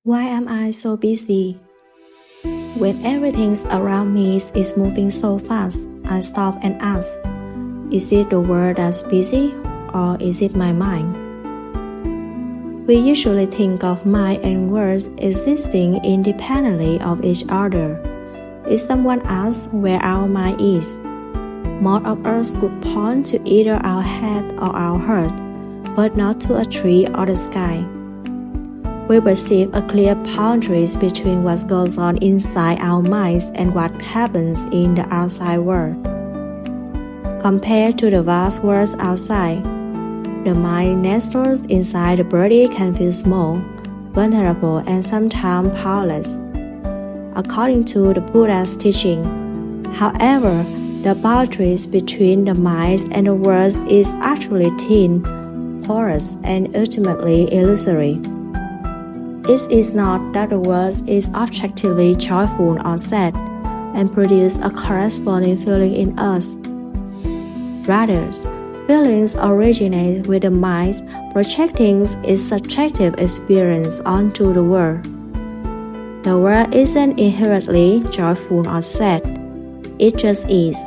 Why am I so busy? When everything around me is moving so fast, I stop and ask, is it the world that's busy or is it my mind? We usually think of mind and words existing independently of each other. If someone asks where our mind is, most of us would point to either our head or our heart, but not to a tree or the sky. We perceive a clear boundaries between what goes on inside our minds and what happens in the outside world. Compared to the vast world outside, the mind nestled inside the body can feel small, vulnerable, and sometimes powerless. According to the Buddha's teaching, however, the boundaries between the mind and the world is actually thin, porous, and ultimately illusory. It is not that the world is objectively joyful or sad and produces a corresponding feeling in us. Rather, feelings originate with the mind projecting its subjective experience onto the world. The world isn't inherently joyful or sad, it just is.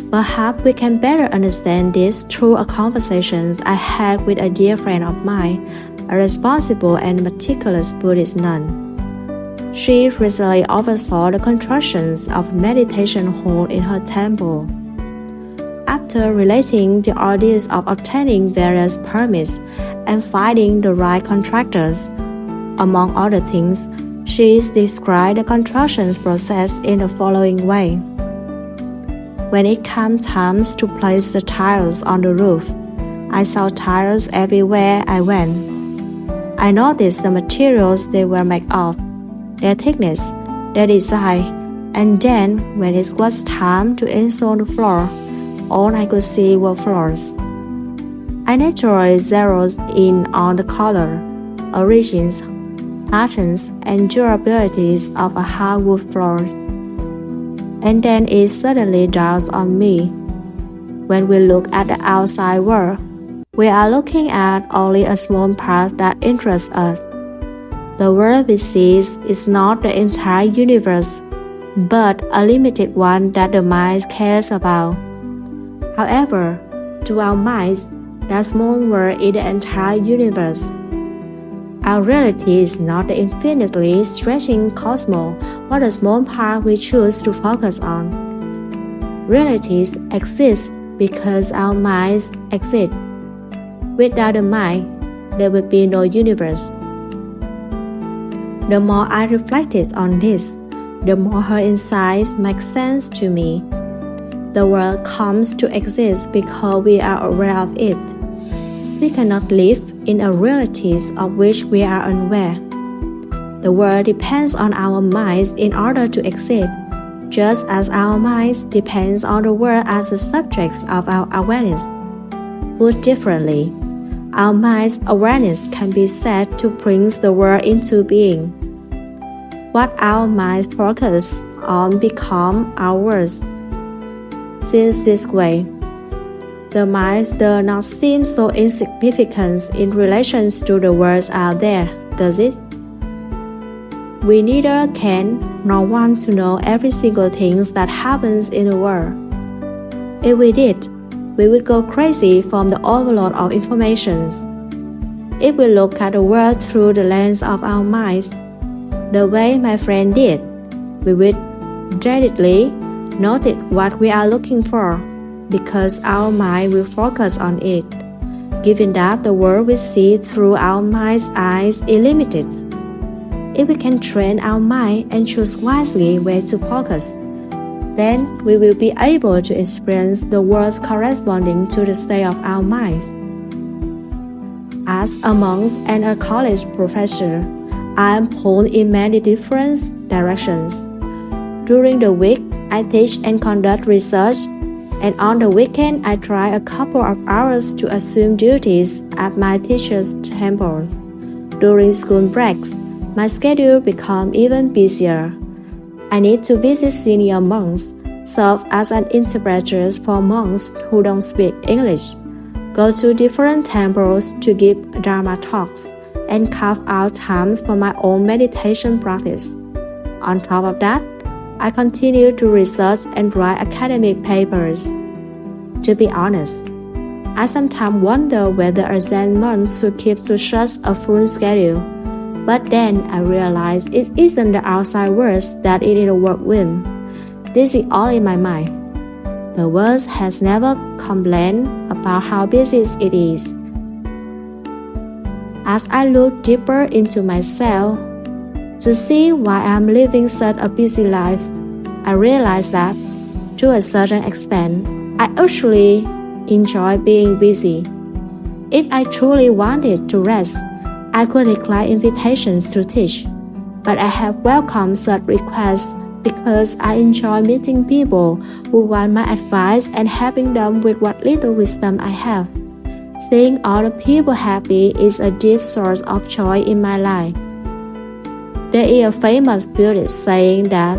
Perhaps we can better understand this through a conversation I had with a dear friend of mine, a responsible and meticulous Buddhist nun. She recently oversaw the construction of a meditation hall in her temple. After relating the ordeals of obtaining various permits and finding the right contractors, among other things, she described the construction process in the following way. When it came time to place the tiles on the roof, I saw tiles everywhere I went. I noticed the materials they were made of, their thickness, their design, and then when it was time to install the floor, all I could see were floors. I naturally zeroed in on the color, origins, patterns, and durabilities of a hardwood floor. And then it suddenly dawned on me. When we look at the outside world, we are looking at only a small part that interests us. The world we see is not the entire universe, but a limited one that the mind cares about. However, to our minds, that small world is the entire universe. Our reality is not the infinitely stretching cosmos, but a small part we choose to focus on. Realities exist because our minds exist. Without the mind, there would be no universe. The more I reflected on this, the more her insights make sense to me. The world comes to exist because we are aware of it. We cannot live in a reality of which we are unaware. The world depends on our minds in order to exist, just as our minds depends on the world as the subjects of our awareness. Put differently, our mind's awareness can be said to bring the world into being. What our minds focus on becomes our words. Since this way, the mind does not seem so insignificant in relation to the worlds out there, does it? We neither can nor want to know every single thing that happens in the world. If we did, we would go crazy from the overload of information. If we look at the world through the lens of our minds, the way my friend did, we would readily notice what we are looking for, because our mind will focus on it, given that the world we see through our mind's eyes is limited. If we can train our mind and choose wisely where to focus, then we will be able to experience the world corresponding to the state of our minds. As a monk and a college professor, I am pulled in many different directions. During the week, I teach and conduct research, and on the weekend I try a couple of hours to assume duties at my teacher's temple. During school breaks, my schedule becomes even busier. I need to visit senior monks, serve as an interpreter for monks who don't speak English, go to different temples to give Dharma talks, and carve out times for my own meditation practice. On top of that, I continue to research and write academic papers. To be honest, I sometimes wonder whether a Zen monk should keep to such a full schedule. But then I realize it isn't the outside world that it is a work with. This is all in my mind. The world has never complained about how busy it is. As I look deeper into myself to see why I'm living such a busy life, I realize that, to a certain extent, I actually enjoy being busy. If I truly wanted to rest, I could decline invitations to teach, but I have welcomed such requests because I enjoy meeting people who want my advice and helping them with what little wisdom I have. Seeing other people happy is a deep source of joy in my life. There is a famous Buddhist saying that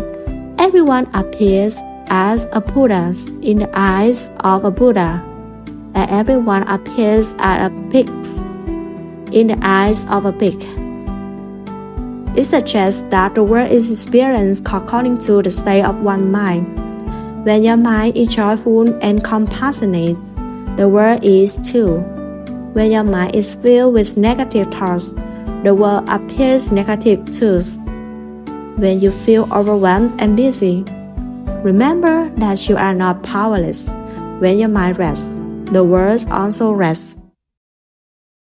everyone appears as a Buddha in the eyes of a Buddha, and everyone appears as a pig in the eyes of a pig. It suggests that the world is experienced according to the state of one's mind. When your mind is joyful and compassionate, the world is too. When your mind is filled with negative thoughts, the world appears negative too. When you feel overwhelmed and busy, remember that you are not powerless. When your mind rests, the world also rests.